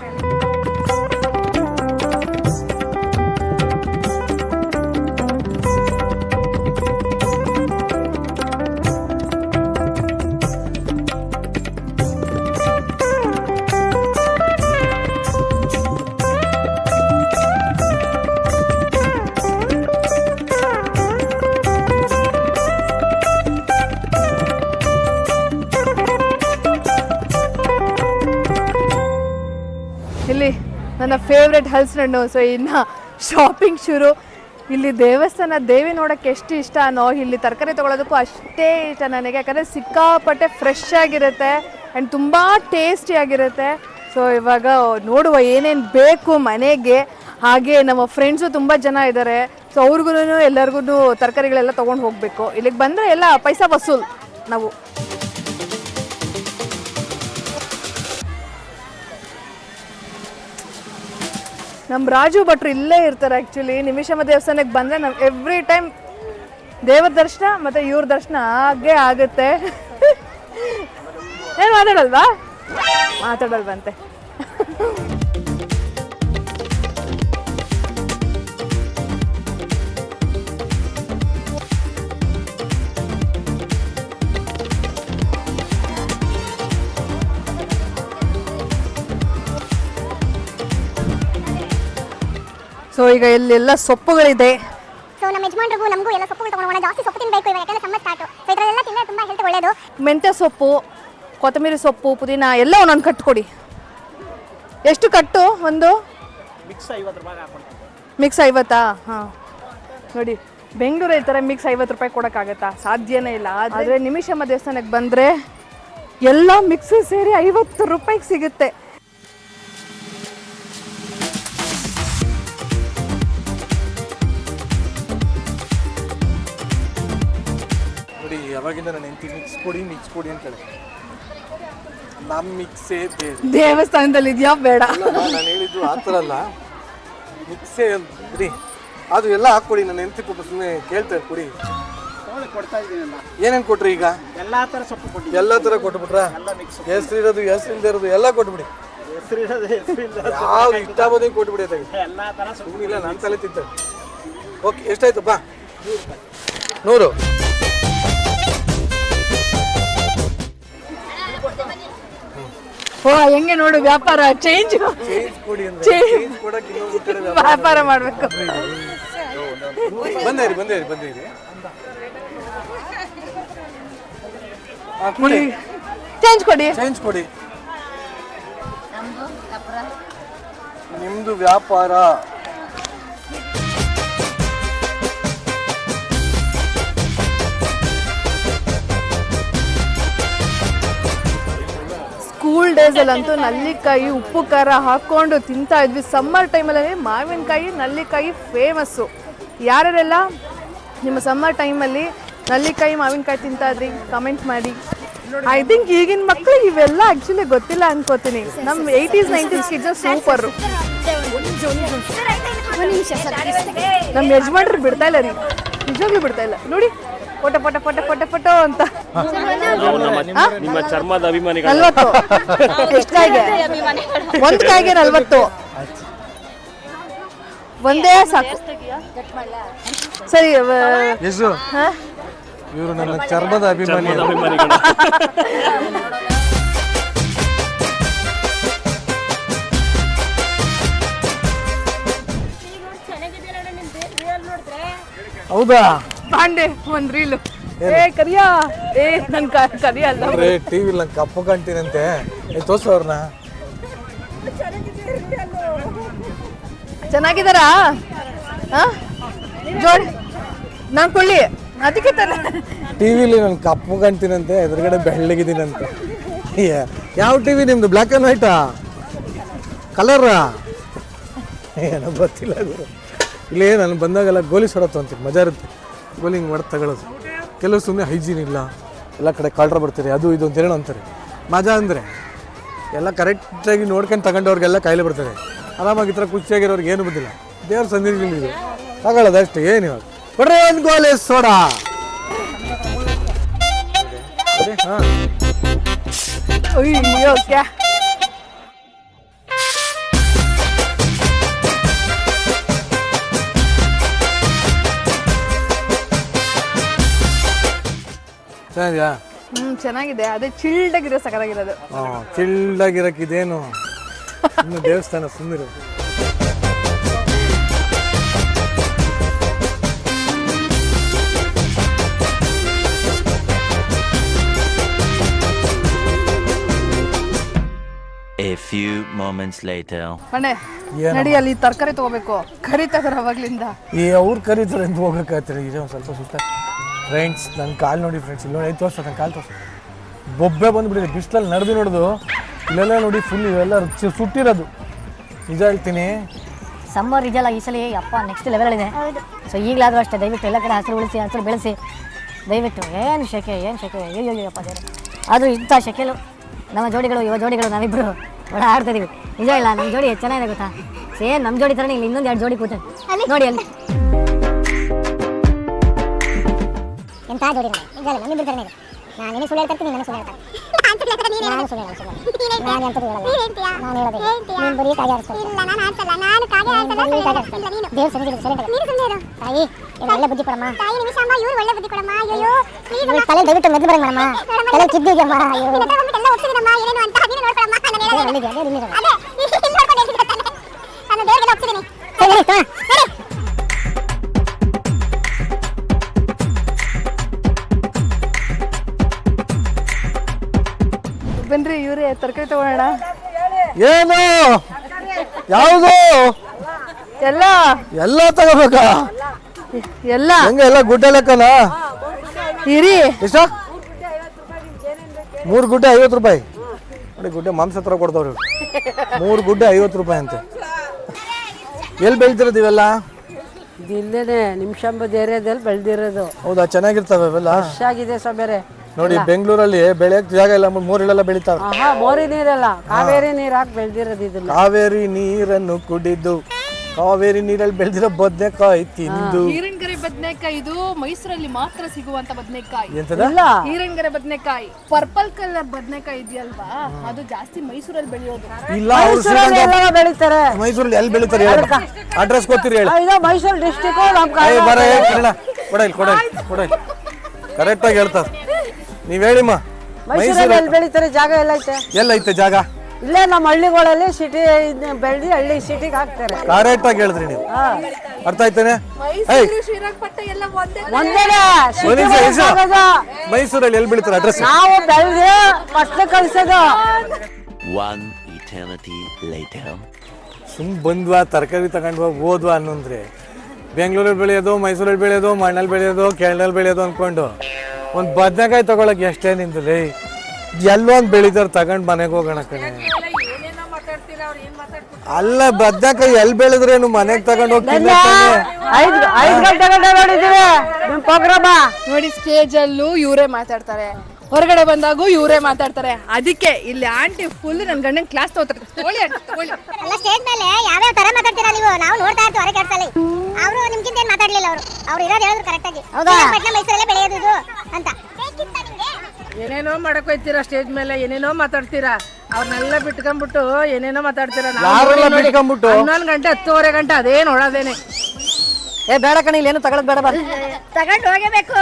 ಇಲ್ಲಿ ನನ್ನ ಫೇವ್ರೆಟ್ ಹಲಸಿನ ಹಣ್ಣು. ಸೊ ಇನ್ನು ಶಾಪಿಂಗ್ ಶುರು. ಇಲ್ಲಿ ದೇವಸ್ಥಾನ ದೇವಿ ನೋಡೋಕ್ಕೆ ಎಷ್ಟು ಇಷ್ಟ ಅನ್ನೋ, ಇಲ್ಲಿ ತರಕಾರಿ ತೊಗೊಳೋದಕ್ಕೂ ಅಷ್ಟೇ ಇಷ್ಟ ನನಗೆ. ಯಾಕಂದರೆ ಸಿಕ್ಕಾಪಟ್ಟೆ ಫ್ರೆಶ್ ಆಗಿರುತ್ತೆ ಆ್ಯಂಡ್ ತುಂಬ ಟೇಸ್ಟಿಯಾಗಿರುತ್ತೆ. ಸೊ ಇವಾಗ ನೋಡುವ ಏನೇನು ಬೇಕು ಮನೆಗೆ. ಹಾಗೆ ನಮ್ಮ ಫ್ರೆಂಡ್ಸು ತುಂಬ ಜನ ಇದ್ದಾರೆ. ಸೊ ಅವ್ರಿಗೂ ಎಲ್ಲರಿಗೂ ತರಕಾರಿಗಳೆಲ್ಲ ತೊಗೊಂಡು ಹೋಗಬೇಕು. ಇಲ್ಲಿಗೆ ಬಂದರೆ ಎಲ್ಲ ಪೈಸಾ ವಸೂಲ್ ನಾವು. ನಮ್ಮ ರಾಜು ಭಟ್ರು ಇಲ್ಲೇ ಇರ್ತಾರೆ. ಆ್ಯಕ್ಚುಲಿ ನಿಮಿಷಾಂಬ ದೇವಸ್ಥಾನಕ್ಕೆ ಬಂದರೆ ನಾವು ಎವ್ರಿ ಟೈಮ್ ದೇವರ ದರ್ಶನ ಮತ್ತು ಇವ್ರ ದರ್ಶನ ಹಾಗೇ ಆಗುತ್ತೆ. ಏನು ಮಾತಾಡಲ್ವಾ? ಮಾತಾಡಲ್ವಂತೆ. ಸೊ ಈಗ ಇಲ್ಲೆಲ್ಲ ಸೊಪ್ಪುಗಳಿದೆ. ಸೊ ನಮ್ಮ ಯಜಮಾನ್ರಿಗೂ ನಮಗೂ ಎಲ್ಲ ಸೊಪ್ಪುಗಳು ತಗೊಂಡು ಜಾಸ್ತಿ ಸೊಪ್ಪು ತಿನ್ನಬೇಕು ಇವಾಗ, ಯಾಕಂದ್ರೆ ಸಮ್ಮರ್ ಸ್ಟಾರ್ಟ್. ಸೊ ಇದರಲ್ಲೆಲ್ಲ ತಿಂದರೆ ತುಂಬ ಹೆಲ್ತ್ ಒಳ್ಳೆಯದು. ಮೆಂತ್ಯ ಸೊಪ್ಪು, ಕೊತ್ತಂಬರಿ ಸೊಪ್ಪು, ಪುದೀನ ಎಲ್ಲ ಒಂದೊಂದು ಕಟ್ಟು ಕೊಡಿ. ಎಷ್ಟು ಕಟ್ಟು? ಒಂದು ಮಿಕ್ಸ್ 50 ರೂಪಾಯಿ ಹಾಕ್ಕೊಡ್ತೀನಿ. ಮಿಕ್ಸ್ 50? ಹಾಂ ನೋಡಿ, ಬೆಂಗಳೂರು ಈ ಥರ ಮಿಕ್ಸ್ 50 ರೂಪಾಯಿ ಕೊಡೋಕ್ಕಾಗತ್ತಾ? ಸಾಧ್ಯನೇ ಇಲ್ಲ. ಆದರೆ ನಿಮಿಷಾಂಬ ದೇವಸ್ಥಾನಕ್ಕೆ ಬಂದರೆ ಎಲ್ಲ ಮಿಕ್ಸ್ ಸೇರಿ 50 ರೂಪಾಯಿಗೆ ಸಿಗುತ್ತೆ. ನೋಡಿ, ಯಾವಾಗಿಂದ ನಾನು ಹೆಂಡತಿ ಮಿಕ್ಸ್ ಕೊಡಿ ಅಂತ ಹೇಳಿ. ನಮ್ಮ ಮಿಕ್ಸೇ ದೇವಸ್ಥಾನದಲ್ಲಿ ಇದೆಯಾ ಬೇಡ? ನಾನು ಹೇಳಿದ್ದು ಆ ಥರ ಅಲ್ಲ, ಮಿಕ್ಸೇ ಬಿಡಿ. ಅದು ಎಲ್ಲ ಹಾಕ್ಕೊಡಿ. ನನ್ನ ಹೆಂಡತಿ ಪಾಪ ಸುಮ್ಮನೆ ಕೇಳ್ತಾರೆ ಕೊಡಿ. ಏನೇನು ಕೊಟ್ರಿ ಈಗ? ಎಲ್ಲ ಥರ ಕೊಟ್ಬಿಟ್ರಾ? ಹೆಸರು ಇರೋದು, ಹೆಸರು ಇಲ್ಲದೆ ಇರೋದು ಎಲ್ಲ ಕೊಟ್ಬಿಡಿ. ಯಾವ ಇಷ್ಟ ಬೋದೇ ಕೊಟ್ಬಿಡಿ. ಸುಮ್ಮನಿಲ್ಲ, ನನ್ನ ತಲೆ ತಿಂತಾರೆ. ಓಕೆ, ಎಷ್ಟಾಯ್ತು? ಬಾ, 100. ಓ ಹೆಂಗೆ ನೋಡು ವ್ಯಾಪಾರ ಚೇಂಜ್ ವ್ಯಾಪಾರ ಮಾಡ್ಬೇಕು. ಬಂದಿರಿ ಚೇಂಜ್ ಕೊಡಿ. ನಿಮ್ದು ವ್ಯಾಪಾರ. ಸ್ಕೂಲ್ ಡೇಸಲ್ಲಂತೂ ನಲ್ಲಿಕಾಯಿ ಉಪ್ಪು ಖಾರ ಹಾಕೊಂಡು ತಿಂತಾ ಇದ್ವಿ. ಸಮ್ಮರ್ ಟೈಮಲ್ಲಿ ಮಾವಿನಕಾಯಿ ನಲ್ಲಿಕಾಯಿ ಫೇಮಸ್ಸು. ಯಾರ್ಯಾರೆಲ್ಲ ನಿಮ್ಮ ಸಮ್ಮರ್ ಟೈಮಲ್ಲಿ ನಲ್ಲಿಕಾಯಿ ಮಾವಿನಕಾಯಿ ತಿಂತಾ ಇದ್ರಿ ಕಮೆಂಟ್ ಮಾಡಿ. ಐ ಥಿಂಕ್ ಈಗಿನ ಮಕ್ಕಳು ಇವೆಲ್ಲ ಆ್ಯಕ್ಚುಲಿ ಗೊತ್ತಿಲ್ಲ ಅನ್ಕೋತೀನಿ. ನಮ್ಮ 80s 90s ಕಿಡ್ಸ್ ಸೂಪರು. ನಮ್ಮ ಯಜಮಾನ್ರು ಬಿಡ್ತಾ ಇಲ್ಲ ರೀ, ನಿಜವಾಗ್ಲೂ ಬಿಡ್ತಾ ಇಲ್ಲ. ನೋಡಿ photo photo photo photo photo ಅಂತ. ನಿಮ್ಮ ಚರ್ಮದ ಅಭಿಮಾನಿಗಳು 40. ಎಷ್ಟು ಕಾಯಿಗೆ? ಒಂದು ಕಾಯಿಗೆ 40. ಒಂದೇ ಸಾಕು. ಸರಿ ಯಶು, ಇವರು ನನ್ನ ಚರ್ಮದ ಅಭಿಮಾನಿ. ಹೌದಾ? ಬಾಂಡೆ ಒಂದ್ ರೀಲು. ಏ ಕರಿಯಾ, ಏ ನನ್ ಕರಿಯ ಅಲ್ಲ. ಟಿವಿ ನಂಗೆ ಕಪ್ಪು ಕಾಣ್ತೀನಂತೆ. ತೋರ್ಸು ಅವ್ರನ್ನ. ಚೆನ್ನಾಗಿದ್ದಾರಾ? ಜೋಡಿ ನಾನ್ ಕೊಳ್ಳಿ ಅದಕ್ಕೆ ತಾನೆ ಟಿವಿಲಿ ನಾನು ಕಪ್ಪು ಕಾಣ್ತೀನಂತೆ, ಎದುರುಗಡೆ ಬೆಳ್ಳಗಿದ್ದೀನಂತೆ. ಯಾವ ಟಿವಿ ನಿಮ್ದು? ಬ್ಲ್ಯಾಕ್ ಆ್ಯಂಡ್ ವೈಟಾ? ಕಲರಾ? ಏನೋ ಗೊತ್ತಿಲ್ಲ ಗುರು. ಇಲ್ಲೇ ನಾನು ಬಂದಾಗೆಲ್ಲ ಗೋಲಿ ಸೊಡತ್ತು ಅಂತೀನಿ, ಮಜಾ ಇರುತ್ತೆ. ಗೋಲಿ ಹಿಂಗೆ ಮಾಡಿ ತಗೊಳ್ಳೋದು. ಕೆಲವು ಸುಮ್ಮನೆ ಹೈಜೀನ್ ಇಲ್ಲ, ಎಲ್ಲ ಕಡೆ ಕಾಲ್ಡ್ರ ಬರ್ತಾರೆ, ಅದು ಇದು ಅಂತ ಹೇಳೋ ಅಂತಾರೆ. ಮಜಾ ಅಂದರೆ ಎಲ್ಲ ಕರೆಕ್ಟಾಗಿ ನೋಡ್ಕೊಂಡು ತಗೊಂಡವ್ರಿಗೆಲ್ಲ ಕಾಯಿಲೆ ಬರ್ತಾರೆ. ಆರಾಮಾಗಿ ಈ ಥರ ಖುಷಿಯಾಗಿರೋರ್ಗೆ ಏನು ಬಂದಿಲ್ಲ. ದೇವ್ರ ಸಂದಿರ್ಗಳಿದೆ ತಗೊಳ್ಳೋದು ಅಷ್ಟೇ. ಏನು ಇವಾಗ ಕೊಡ್ರಿ ಒಂದು ಗೋಲಿ ಸೋಡಾ. ಹಾಂ ಅಯ್ಯೋ ಕ್ಯಾ ಚೆನ್ನಾಗಿದೆಯಾ? ಚೆನ್ನಾಗಿದೆ. ಅದೇ ಚಿಲ್ಡಾಗಿರೋ ಸಕತ್ತಾಗಿರೋದು. ಹಾಂ, ಚಿಲ್ಡಾಗಿರೋಕೆ ಇದೇನು ಇನ್ನು ದೇವಸ್ಥಾನ ಸುಂದರ. A few moments later. ಮನೆ ನಡಿ, ಅಲ್ಲಿ ತರಕಾರಿ ತಗೋಬೇಕು. ಕರಿತಾ ಇದಾರೆ ಅವಾಗ್ಲಿಂದ. ಅವ್ರು ಕರೀತಾರೆ ಅಂತ ಹೋಗೋಕ್ಕಾಗ್ತಾರೆ. ಇದೆ ಒಂದು ಸ್ವಲ್ಪ ಸುತ್ತ. ಫ್ರೆಂಡ್ಸ್, ನನ್ನ ಕಾಲು ನೋಡಿ ಫ್ರೆಂಡ್ಸ್, ಇಲ್ಲಿ ನೋಡಿ. ತೋರಿಸ ನನ್ನ ಕಾಲು ತೋರಿಸ. ಬೊಬ್ಬೆ ಬಂದುಬಿಟ್ಟಿದೆ ಬಿಸಿಲಲ್ಲಿ ನಡೆದು ಇಲ್ಲೆಲ್ಲ ನೋಡಿ ಫುಲ್ ಇವೆಲ್ಲ ಸುಟ್ಟಿರೋದು. ನಿಜ ಹೇಳ್ತೀನಿ. ಸಮ್ಮರ್ ಇದೆಯಲ್ಲ ಈ ಸಲ ಅಪ್ಪ ನೆಕ್ಸ್ಟ್ ಲೆವೆಲ್ ಇದೆ. ಸೊ ಈಗಲಾದರೂ ಅಷ್ಟೇ ದಯವಿಟ್ಟು ಎಲ್ಲ ಕಡೆ ಹಸಿರು ಉಳಿಸಿ, ಹಸಿರು ಬೆಳೆಸಿ ದಯವಿಟ್ಟು. ಏನು ಶೆಕೆ ಅಯ್ಯೋ ಅಪ್ಪ ದೇವ್ರೆ. ಆದರೂ ಇಂಥ ಶೆಕೆಲು ನಮ್ಮ ಜೋಡಿಗಳು, ಯುವ ಜೋಡಿಗಳು ನಾವಿಬ್ಬರು ಆಡ್ತಾಯಿದ್ದೀವಿ. ನಿಜ ಇಲ್ಲ, ನಮ್ಮ ಜೋಡಿ ಎಷ್ಟು ಚೆನ್ನಾಗಿದೆ ಗೊತ್ತಾ? ಸೇಮ್ ನಮ್ಮ ಜೋಡಿ ಥರನೇ ಇಲ್ಲಿ ಇನ್ನೊಂದು 2 ಜೋಡಿ ಕೂತೆ ನೋಡಿ ಅಲ್ಲಿ. ಎಂಥ ಜೋಡಿ ನಾನು ನಮ್ಮಿಬ್ಬರು ಥರನೇ ಇದೆ. ನಾನು ನಿನಗೆ ಸುಳ್ಳು ಹೇಳ್ತೀನಿ, ನನಗೆ ಸುಳ್ಳು ಹೇಳ್ತಾರೆ. ನಾನು ಸುಳ್ಳು ನಾನು ಎಂಥದ್ದು ಹೇಳಲ್ಲ. ನಾನು ಹೇಳೋದು ನೀನು ಬರೀ ಕಾಗೆ ಆಡಿಸ್ತೀನಿ. ಇಲ್ಲ, ನಾನು ಆಡ್ಸಲ್ಲ. ನಾನು ಕಾಗೆ ಆಡ್ಸಲ್ಲ. ದೇವ್ರು ಸರಿಗಿದೆ, ಸರಿ ನೀನು ಸುಮ್ಮನೆ ತಾಯಿ. ಒಳ್ಳೆ ಬುದ್ಧಿ ಕೊಡಮ್ಮ ತಾಯಿ. ನಿಮಿಷಮ್ಮ, ಇವ್ರು ಒಳ್ಳೆ ಬುದ್ಧಿ ಕೊಡಮ್ಮ. ಅಯ್ಯೋ ಪ್ಲೀಸ್ ತಲೆ ದಯವಿಟ್ಟು ಮೆದ್ದು ಬರಂಗ್ ಮಾಡಮ್ಮ. ತಲೆ ಕಿದ್ದಿಗೆಮ್ಮ. ಅಯ್ಯೋ ಎಲ್ಲ ಒಪ್ಸಿದಮ್ಮ, ಏನೇನು ಅಂತ ನೀನು ನೋಡ್ಕೊಳಮ್ಮ. ನಾನು ಹೇಳೋದು ಅದೇ ಇಲ್ಲಿ ನೋಡ್ಕೊಂಡು ಹೇಳ್ತೀನಿ. ನಾನು ದೇವರಿಗೆ ಒಪ್ಸಿದ್ದೀನಿ. ಸರಿ ಬನ್ರಿ ಇವ್ರೆ ತರಕಾರಿ ತಗೊಳ್ಳೋಣ. ಏನು? ಯಾವುದು? ಎಲ್ಲ ತಗೋಬೇಕಾ? ಎಲ್ಲ ಹೆಂಗೆ ಎಲ್ಲ ಗುಡ್ಡ ಲೆಕ್ಕನಾ? ಇರಿ. ಎಷ್ಟು? 3 ಗುಡ್ಡೆ 50 ರೂಪಾಯಿ. ನೋಡಿ, ಗುಡ್ಡೆ ಮಾಂಸ ಥರ ಕೊಡ್ತಾವ್ರಿ. 3 ಗುಡ್ಡೆ 50 ರೂಪಾಯಿ ಅಂತೆ. ಎಲ್ಲಿ ಬೆಳ್ದಿರೋದು ಇವೆಲ್ಲ? ಇಲ್ಲೇನೆ ನಿಮಿಷಂಬದ ಏರಿಯಾದಲ್ಲಿ ಬೆಳೆದಿರೋದು. ಹೌದಾ? ಚೆನ್ನಾಗಿರ್ತವೆ ಇವೆಲ್ಲ. ಆಗಿದೆ ಬೇರೆ. ನೋಡಿ, ಬೆಂಗಳೂರಲ್ಲಿ ಬೆಳೆಯಕ್ಕೆ ಜಾಗ ಇಲ್ಲ, ಮೋರಿಳೆಲ್ಲ ಬೆಳಿತಾವೆ. ಮೋರಿ ನೀರಲ್ಲ, ಕಾವೇರಿ ನೀರು ಹಾಕಿ ಬೆಳೆದಿರೋದು ಇದನ್ನ. ಕಾವೇರಿ ನೀರನ್ನು ಕುಡಿದು ಕಾವೇರಿ ನೀರಲ್ಲಿ ಬೆಳೆದಿರೋ ಬದನೆಕಾಯಿ ತಿಂದು. ಹೀರೆನ್ಗೆರೆ ಬದನೆಕಾಯಿ ಇದು ಮೈಸೂರಲ್ಲಿ ಮಾತ್ರ ಸಿಗುವಂತ ಬದನೆಕಾಯಿ. ಎಂತದ? ಹೀರೆನ್ಗೆರೆ ಬದನೆಕಾಯಿ ಪರ್ಪಲ್ ಕಲರ್ ಬದನೆಕಾಯಿ ಇದೆಯಲ್ವಾ, ಅದು ಜಾಸ್ತಿ ಮೈಸೂರಲ್ಲಿ ಬೆಳೆಯೋದು. ಇಲ್ಲ, ಅವ್ರು ಶ್ರೀಗಂಧ ಬೆಳಿತಾರೆ. ಮೈಸೂರಲ್ಲಿ ಎಲ್ಲಿ ಬೆಳಿತಾರೆ? ಅಡ್ರೆಸ್ ಗೊತ್ತಿರಿ ಹೇಳಿ. ಮೈಸೂರು ಡಿಸ್ಟಿಕ್ ಕೊಡ ಕರೆಕ್ಟಾಗಿ ಹೇಳ್ತಾರೆ. ನೀವ್ ಹೇಳಿಮ್ಮ. ಮೈಸೂರಲ್ಲಿ ಎಲ್ಲಿ ಬೆಳಿತಾರೆ? ಜಾಗ ಎಲ್ಲ ಐತೆ. ಎಲ್ಲೈತೆ ಜಾಗ? ಇಲ್ಲೇ ನಮ್ಮ ಹಳ್ಳಿಗಳಲ್ಲಿ ಸಿಟಿ ಬೆಳೆದಿ ಹಳ್ಳಿ ಸಿಟಿಗೆ ಹಾಕ್ತಾರೆ. ಕರೆಕ್ಟ್ ಆಗಿ ಹೇಳಿದ್ರಿ ನೀವು. ಅರ್ಥ ಆಯ್ತಾನೆ? ಮೈಸೂರಲ್ಲಿ ಎಲ್ಲಿ ಬೀಳ್ತಾರೆ ಅಡ್ರೆಸ್? ನಾವು ಬೆಳೆದು ಫಸ್ಟ್ ಕಳ್ಸೋದು. One eternity later. ಸುಮ್ ಬಂದ್ವಾ ತರಕಾರಿ ತಗೊಂಡ್ವಾ ಓದ್ವಾ ಅನ್ನೋಂದ್ರೆ ಬೆಂಗಳೂರಲ್ಲಿ ಬೆಳೆಯೋದು, ಮೈಸೂರಲ್ಲಿ ಬೆಳೆಯೋದು, ಮಣ್ಣಲ್ಲಿ ಬೆಳೆಯೋದು, ಕೇರಳಲ್ಲಿ ಬೆಳೆಯೋದು ಅಂದ್ಕೊಂಡು ಒಂದು ಬದನೆಕಾಯಿ ತಗೊಳಕ್ ಎಷ್ಟೇ ನಿಂತಲೇ ಎಲ್ಲೊಂದು ಬೆಳಿತಾರೆ ತಗೊಂಡು ಮನೆಗೆ ಹೋಗೋಣ ಕಣೆ. ಅಲ್ಲ ಬದನೆಕಾಯಿ ಎಲ್ಲಿ ಬೆಳೆದ್ರೇನು ಮನೆಗೆ ತಗೊಂಡು ಹೋಗ್ತೀನಿ. 5 ಗಂಟೆ ನೋಡಿದ್ದೀವಿ ನಿಮ್ಮ ಪ್ರೋಗ್ರಾಮ. ನೋಡಿ ಸ್ಟೇಜ್ ಅಲ್ಲೂ ಇವರೇ ಮಾತಾಡ್ತಾರೆ, ಹೊರಗಡೆ ಬಂದಾಗೂ ಇವರೇ ಮಾತಾಡ್ತಾರೆ. ಅದಕ್ಕೆ ಇಲ್ಲಿ ಆಂಟಿ ಫುಲ್ ನನ್ನ ಗಂಡನ ಕ್ಲಾಸ್ ತಗೋತಾರೆ. ಅಲ್ಲ ಸ್ಟೇಜ್ ಮೇಲೆ ಯಾವ್ಯಾವ ತರ ಮಾತಾಡ್ತೀರಾ ನೀವು? ನಾವು ನೋಡ್ತಾ ಇರ್ತೀವಿ ಹೊರಗೆ ಕೆಲಸದಲ್ಲಿ. ಅವರು ನಿಮ್ಗಿಂತ ಏನು ಮಾತಾಡ್ಲಿಲ್ಲ. ಅವ್ರು ಇರೋದು ಹೇಳಿದ್ರು ಕರೆಕ್ಟ್ ಆಗಿ. ಪಟ್ನ ಮೈಸೂರಲ್ಲೇ ಬೆಳೆಯೋದು ಅಂತ. ಏನೇನೋ ಮಾಡಕ್ ಹೋಗ್ತೀರಾ ಸ್ಟೇಜ್ ಮೇಲೆ, ಏನೇನೋ ಮಾತಾಡ್ತೀರಾ. ಅವ್ರನ್ನೆಲ್ಲ ಬಿಟ್ಕೊಂಡ್ಬಿಟ್ಟು ಏನೇನೋ ಮಾತಾಡ್ತೀರಾ. ಯಾರೆಲ್ಲ ಬಿಟ್ಕೊಂಡ್ಬಿಟ್ಟು 11 ಗಂಟೆ 10:30 ಗಂಟೆ ಅದೇ ನೋಡೋದೇನೆ. ಬೇಡ ಕಣಿ, ಇಲ್ಲೇನು ತಗೊಳಕ್ ಬೇಡ. ತಗೊಂಡು ಹೋಗಬೇಕು.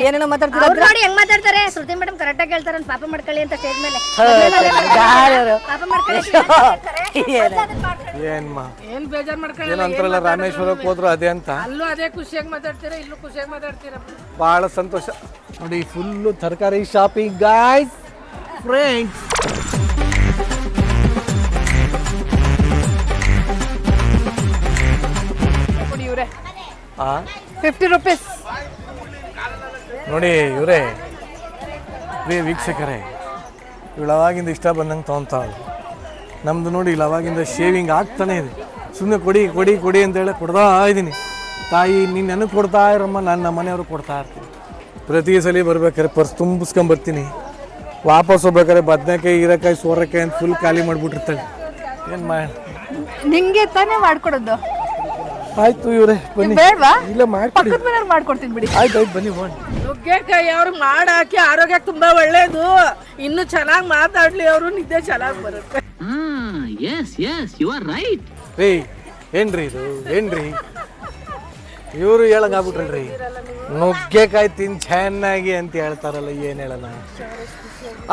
ಏನೇನೋ ಮಾತಾಡ್ತೀರಾ. ನೋಡಿ ಹೆಂಗ್ ಮಾತಾಡ್ತಾರೆ. ಶ್ರುತಿ ಮೇಡಮ್ ಕರೆಕ್ಟ್ ಆಗಿ ಹೇಳ್ತಾರೆ. ಪಾಪ ಮಾಡ್ಕೊಳ್ಳಿ ಅಂತ ಸ್ಟೇಜ್ ಮೇಲೆ. ಪಾಪ ಮಾಡ್ಕೊಳ್ಳಿ. ಏನ್ ಬೇಜಾರ್ ಮಾಡ್ಕೊಳ್ಳಿ. ಏನು ಅಂತಾರಲ್ಲ ರಾಮೇಶ್ವರಕ್ಕೆ ಹೋದ್ರು ಅದೇ ಅಂತ. ಅಲ್ಲೂ ಅದೇ ಖುಷಿಯಾಗಿ ಮಾತಾಡ್ತೀರಾ, ಇಲ್ಲೂ ಖುಷಿಯಾಗಿ ಮಾತಾಡ್ತೀರಾ. ಬಹಳ ಸಂತೋಷ ನೋಡಿ. ಫುಲ್ಲು ತರಕಾರಿ ಶಾಪಿಂಗ್ ಗಾಯ್ಸ್ ಫ್ರೆಂಡ್ಸ್. ಇವ್ರೆ ಆ 50 ರೂಪೀಸ್ ನೋಡಿ ಇವರೇ ವೀಕ್ಷಕರೇ, ಇವಳು ಅವಾಗಿಂದ ಇಷ್ಟ ಬಂದಂಗೆ ತೊಗೊತಾಳು. ನಮ್ಮದು ನೋಡಿ ಇಲ್ಲಿ ಅವಾಗಿಂದ ಶೇವಿಂಗ್ ಆಗ್ತಾನೆ ಇದೆ. ಸುಮ್ಮನೆ ಕೊಡಿ ಕೊಡಿ ಕೊಡಿ ಅಂತ ಹೇಳಿ ಕೊಡ್ತಾ ಇದ್ದೀನಿ. ತಾಯಿ ನೀನು ನನಗೆ ಕೊಡ್ತಾ ಇರಮ್ಮ, ನಾನು ನಮ್ಮ ಮನೆಯವರು ಕೊಡ್ತಾ ಇರ್ತೀನಿ. ಪ್ರತಿ ಸಲ ಬರ್ಬೇಕಾದ್ರೆ ಪರ್ಸ್ ತುಂಬಿಸ್ಕೊಂಬರ್ತೀನಿ. ವಾಪಸ್ ಹೋಗ್ಬೇಕಾದ್ರೆ ಬದನೆಕಾಯಿ, ಹೀರೆಕಾಯಿ, ಸೋರೆಕಾಯಿ ಅಂತ ಫುಲ್ ಖಾಲಿ ಮಾಡಿಬಿಟ್ಟಿರ್ತಾಳೆ. ಏನು ಮಾಡಿ ನಿಂಗೆ ತಾನೇ ಮಾಡ್ಕೊಡೋದು. ಆಯ್ತು ಇವರೇ ಬನ್ನಿ. ಬೇಡವಾ? ಇಲ್ಲ ಮಾಡ್ಕೊಡಿ. ಪಕ್ಕದ ಮನೆಯವ್ರು ಮಾಡ್ಕೊಡ್ತೀನಿ ಬಿಡಿ. ಆಯ್ತು ಬನ್ನಿ ಹೋಗಿ. ನುಗ್ಗೆಕಾಯಿ ಅವ್ರಿಗೆ ಮಾಡಾಕಿ ಆರೋಗ್ಯಕ್ಕೆ ತುಂಬಾ ಒಳ್ಳೇದು. ಇನ್ನು ಚೆನ್ನಾಗಿ ಮಾತಾಡ್ಲಿ, ಅವರು ನಿದ್ದೆ ಚೆನ್ನಾಗಿ ಬರುತ್ತೆ. ರೀ ಏನ್ರಿ ಇದು ಏನ್ರಿ ಇವರು ಹೇಳಂಗಾಗ್ಬಿಟ್ರಲ್ರಿ. ನುಗ್ಗೆಕಾಯಿ ತಿಂದು ಚೆನ್ನಾಗಿ ಅಂತ ಹೇಳ್ತಾರಲ್ಲ, ಏನು ಹೇಳೋಣ.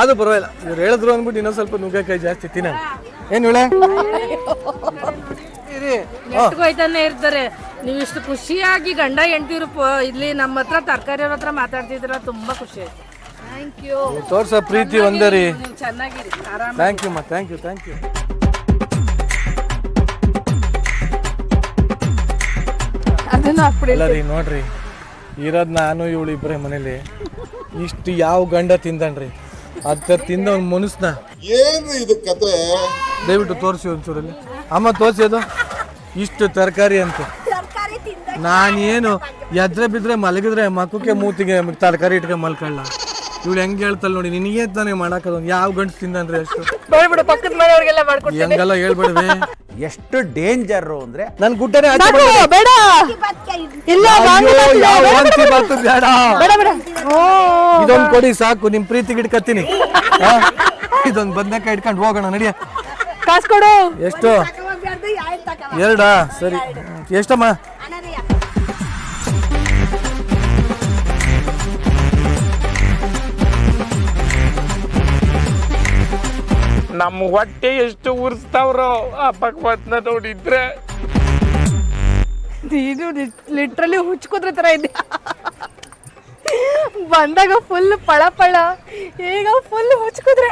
ಅದು ಪರವಾಗಿಲ್ಲ, ಇವ್ರು ಹೇಳಿದ್ರು ಅಂದ್ಬಿಟ್ಟು ಇನ್ನೊಂದು ಸ್ವಲ್ಪ ನುಗ್ಗೆಕಾಯಿ ಜಾಸ್ತಿ ತಿನ್ನೋಣ. ಏನು ಹೇಳ ಹೋಯ್ತಾನೆ ಇರ್ತಾರೆ. ನೀವು ಇಷ್ಟು ಖುಷಿಯಾಗಿ ಗಂಡ ಹೆಂಡ್ತಿರು ಇಲ್ಲಿ ನಮ್ಮ ಹತ್ರ ತರಕಾರಿ ಹತ್ರ ಮಾತಾಡ್ತಿದ್ರ, ತುಂಬಾ ಖುಷಿ ಆಯ್ತು. Thank you. ತೋರ್ಸೋ ಪ್ರೀತಿ ಒಂದೇ ರೀ. ನೀವು ಚೆನ್ನಾಗಿರಿ, ಆರಾಮ. ಥ್ಯಾಂಕ್ ಯು ಮಾ, ಥ್ಯಾಂಕ್ ಯು ಥ್ಯಾಂಕ್ ಯು. ಅದನ್ನು ಹಾಕ್ಬಿಡಿ. ಇಲ್ಲ ರೀ ನೋಡ್ರಿ, ಇರೋದು ನಾನು ಇವಳು ಇಬ್ಬರೇ ಮನೇಲಿ. ಇಷ್ಟು ಯಾವ ಗಂಡ ತಿಂದನ್ರಿ, ಅದ ತಿಂದ ಒಂದು ಮನುಷ್ಯನ. ಏನು ಇದು ಕತೆ? ದಯವಿಟ್ಟು ತೋರಿಸಿ ಒಂಚೂರಲ್ಲಿ. ಅಮ್ಮ ತೋರಿಸಿ ಅದು ಇಷ್ಟು ತರಕಾರಿ ಅಂತ. ನಾನೇನು ಎದ್ರೆ ಬಿದ್ರೆ ಮಲಗಿದ್ರೆ ಮಕ್ಕಕ್ಕೆ ಮೂತಿಗೆ ತರಕಾರಿ ಇಟ್ಕೊಂಡು ಮಲ್ಕೊಳ್ಳ. ಇವಳು ಹೆಂಗೆ ಹೇಳ್ತಾಳೆ ನೋಡಿ, ನಿನಗೆ ತಾನೇ ಮಾಡಾಕದ. ಯಾವ ಗಂಟು ತಿಂದನ್ರಿ ಅಷ್ಟು. ಬೇಡ ಪಕ್ಕದ ಮನೆಯವ್ರಿಗೆಲ್ಲ ಮಾಡ್ಕೊಡ್ತೀನಿ. ಹೆಂಗೆಲ್ಲ ಹೇಳ್ಬೇಡ್ರಿ. ಎಷ್ಟು ಡೇಂಜರು ಅಂದ್ರೆ ನನ್ ಗುಡ್ಡನೆ ಬೇಡ ಇಲ್ಲ ಬೇಡ. ಇದೊಂದು ಕೊಡಿ ಸಾಕು, ನಿಮ್ ಪ್ರೀತಿಗೆ ಇಟ್ಕತ್ತೀನಿ. ಇದೊಂದು ಬದನೆಕಾಯಿ ಇಟ್ಕೊಂಡು ಹೋಗೋಣ ನಡಿಯ. ಕಾಸು ಕೊಡು. ಎಷ್ಟು? 2 ಸರಿ. ಎಷ್ಟಮ್ಮ? ನಮ್ಮ ಹೊಟ್ಟೆ ಎಷ್ಟು ಉರ್ಸ್ತಾವ್ರೋ ಆ ಭಗವಂತನ ನೋಡಿದ್ರೆ. ಇದು ಲಿಟ್ರಲಿ ಹುಚ್ಕುದ್ರ ತರ ಇದೆ. ಬಂದಾಗ ಫುಲ್ ಪಳ ಪಳ, ಈಗ ಫುಲ್ ಹುಚ್ಕುದ್ರೆ.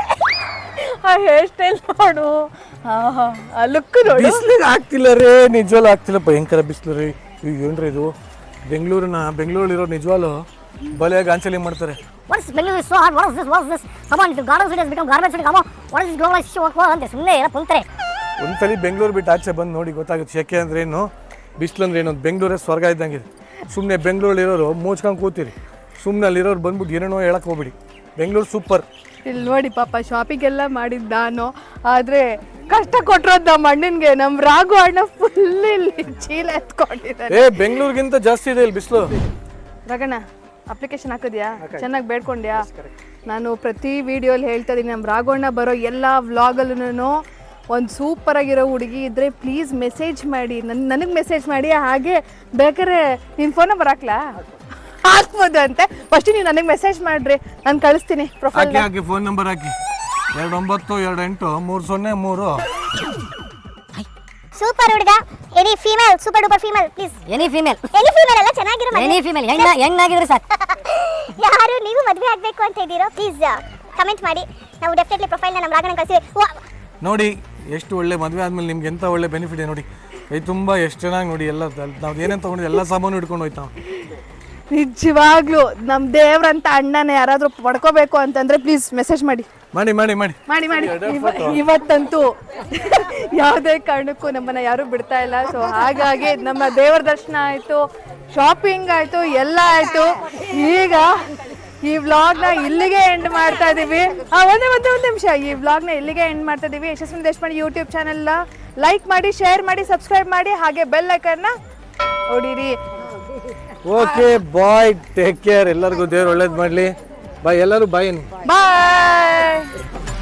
ಆ ಹೇರ್ ಸ್ಟೈಲ್ ನೋಡು, ಆ ಲುಕ್ ನೋಡು. ಬಿಸಿಲಿಗೆ ಆಗ್ತಿಲ್ಲ ರೀ, ನಿಜವಾಗ್ಲೂ ಆಗ್ತಿಲ್ಲ. ಭಯಂಕರ ಬಿಸಿಲು ರೀ. ಏನ್ರಿ ಇದು ಬೆಂಗಳೂರಲ್ಲಿರೋ ನಿಜವಾಗ್ಲೂ ಬಲೆ ಗಾಂಚಲಿ ಮಾಡ್ತಾರೆ. What is Bengaluru is so hot? What is this? What is this? Come on, the garden city has become garbage city. Come on, what is this globalization? What ಅಂತ ಸುಮ್ಮನೆ ಏನೋ ಪುಂತ್ರೆ. ಒಂದ್ಸಲಿ ಬೆಂಗಳೂರು ಬಿಟ್ಟು ಆಚೆ ಬಂದು ನೋಡಿ ಗೊತ್ತಾಗುತ್ತೆ ಶೆಕೆ ಅಂದ್ರೆ ಏನು, ಬಿಸಿಲು ಅಂದ್ರೆ ಏನು. ಬೆಂಗಳೂರೇ ಸ್ವರ್ಗ ಇದ್ದಂಗಿದೆ. ಸುಮ್ಮನೆ ಬೆಂಗಳೂರಲ್ಲಿರೋರು ಮೂಚ್ಕೊಂಡು ಕೂತೀರಿ. ಸುಮ್ಮನೆ ಅಲ್ಲಿರೋರು ಬಂದ್ಬಿಟ್ಟು ಏನೇನೋ ಹೇಳಕ್ಕೆ ಹೋಗ್ಬಿಡಿ. ಬೆಂಗಳೂರು ಸೂಪರ್. ಇಲ್ಲಿ ನೋಡಿ ಪಾಪ ಶಾಪಿಂಗ್ ಎಲ್ಲ ಮಾಡಿದ್ದು ನಾನು, ಆದರೆ ಕಷ್ಟ ಕೊಟ್ಟಿರೋದು ನಮ್ಮ ಅಣ್ಣನಿಗೆ. ನಮ್ಮ ರಾಘು ಅಣ್ಣ ಫುಲ್ ಇಲ್ಲಿ ಚೀಲ ಎತ್ಕೊಂಡಿದ್ದಾರೆ. ಬೆಂಗಳೂರಿಗಿಂತ ಜಾಸ್ತಿ ಇದೆ ಇಲ್ಲಿ ಬಿಸಿಲು. ರಗಣ್ಣ ಅಪ್ಲಿಕೇಶನ್ ಹಾಕಿದ್ಯಾ? ಚೆನ್ನಾಗಿ ಬೇಡ್ಕೊಂಡ್ಯಾ? ನಾನು ಪ್ರತಿ ವಿಡಿಯೋಲಿ ಹೇಳ್ತಾ ಇದ್ದೀನಿ, ನಮ್ಮ ರಾಘವಣ್ಣ ಬರೋ ಎಲ್ಲ ವ್ಲಾಗಲ್ಲೂ ಒಂದು ಸೂಪರಾಗಿರೋ ಹುಡುಗಿ ಇದ್ದರೆ ಪ್ಲೀಸ್ ಮೆಸೇಜ್ ಮಾಡಿ, ನನಗೆ ಮೆಸೇಜ್ ಮಾಡಿ. ಹಾಗೆ ಬೇಕಾದ್ರೆ ನಿಮ್ಮ ಫೋನ್ ನಂಬರ್ ಹಾಕ್ಲಾ? ಹಾಕ್ಬೋದು ಅಂತೆ. ಫಸ್ಟ್ ನೀವು ನನಗೆ ಮೆಸೇಜ್ ಮಾಡಿರಿ, ನಾನು ಕಳಿಸ್ತೀನಿ ಪ್ರೊಫೈಲ್. ಹಾಕಿ ಫೋನ್ ನಂಬರ್ ಹಾಕಿ. 2 9 2 8 3 0 3. ಸೂಪರ್ ಹುಡುಗ. Any female, super duper female please. Any female ಎಲ್ಲ ಚೆನ್ನಾಗಿರೋ ಎನಿ ಫೀಮೇಲ್ ಹೆಣ್ಣಾಗಿದ್ರೆ ಸಾಕು. ಯಾರು ನೀವು ಮದುವೆ ಆಗಬೇಕು ಅಂತ ಇದ್ದೀರೋ ಪ್ಲೀಸ್ ಕಮೆಂಟ್ ಮಾಡಿ. ನಾವು ಡೆಫಿನೆಟ್ಲಿ ಪ್ರೊಫೈಲ್ನ ನಮ್ಮ ರಾಘಣ್ಣ ಕಳಿಸಿ. ನೋಡಿ ಎಷ್ಟು ಒಳ್ಳೆ ಮದುವೆ ಆದ್ಮೇಲೆ ನಿಮ್ಗೆ ಎಂತ ಒಳ್ಳೆ ಬೆನಿಫಿಟ್ ಇದೆ ನೋಡಿ. ಕೈ ತುಂಬ ಎಷ್ಟು ಚೆನ್ನಾಗಿ ನೋಡಿ ಎಲ್ಲ ನಾವು ಏನೇನು ತೊಗೊಂಡಿದ್ದು ಎಲ್ಲ ಸಾಮಾನು ಹಿಡ್ಕೊಂಡು ಹೋಯ್ತಾವ. ನಿಜವಾಗ್ಲೂ ನಮ್ಮ ದೇವ್ರಂತ ಅಣ್ಣನ ಯಾರಾದರೂ ಪಡ್ಕೋಬೇಕು ಅಂತಂದ್ರೆ ಪ್ಲೀಸ್ ಮೆಸೇಜ್ ಮಾಡಿ ಮಾಡಿ ಮಾಡಿ ಮಾಡಿ ಮಾಡಿ ಮಾಡಿ. ಇವತ್ತಂತೂ ಯಾವುದೇ ಕಾರಣಕ್ಕೂ ನಮ್ಮನ್ನ ಯಾರು ಬಿಡ್ತಾ ಇಲ್ಲ. ಸೊ ಹಾಗಾಗಿ ನಮ್ಮ ದೇವರ ದರ್ಶನ ಆಯಿತು, ಶಾಪಿಂಗ್ ಆಯಿತು, ಎಲ್ಲ ಆಯಿತು. ಈಗ ಈ ವ್ಲಾಗ್ನ ಇಲ್ಲಿಗೆ ಎಂಡ್ ಮಾಡ್ತಾ ಇದ್ದೀವಿ. ಒಂದೇ ನಿಮಿಷ, ಈ ವ್ಲಾಗ್ನ ಇಲ್ಲಿಗೆ ಎಂಡ್ ಮಾಡ್ತಾ ಇದ್ದೀವಿ. ಯಶಸ್ವಿನಿ ದೇಶಪಾಂಡೆ ಯೂಟ್ಯೂಬ್ ಚಾನೆಲ್ನ ಲೈಕ್ ಮಾಡಿ, ಶೇರ್ ಮಾಡಿ, ಸಬ್ಸ್ಕ್ರೈಬ್ ಮಾಡಿ, ಹಾಗೆ ಬೆಲ್ ಐಕನ್ನ ಹೊಡೀರಿ. Okay bye, take care. ಎಲ್ಲರಿಗೂ ದೇವ್ರು ಒಳ್ಳೇದು ಮಾಡಲಿ. ಬಾಯ್, ಎಲ್ಲರೂ ಬಾಯ್. ಬಾಯ್.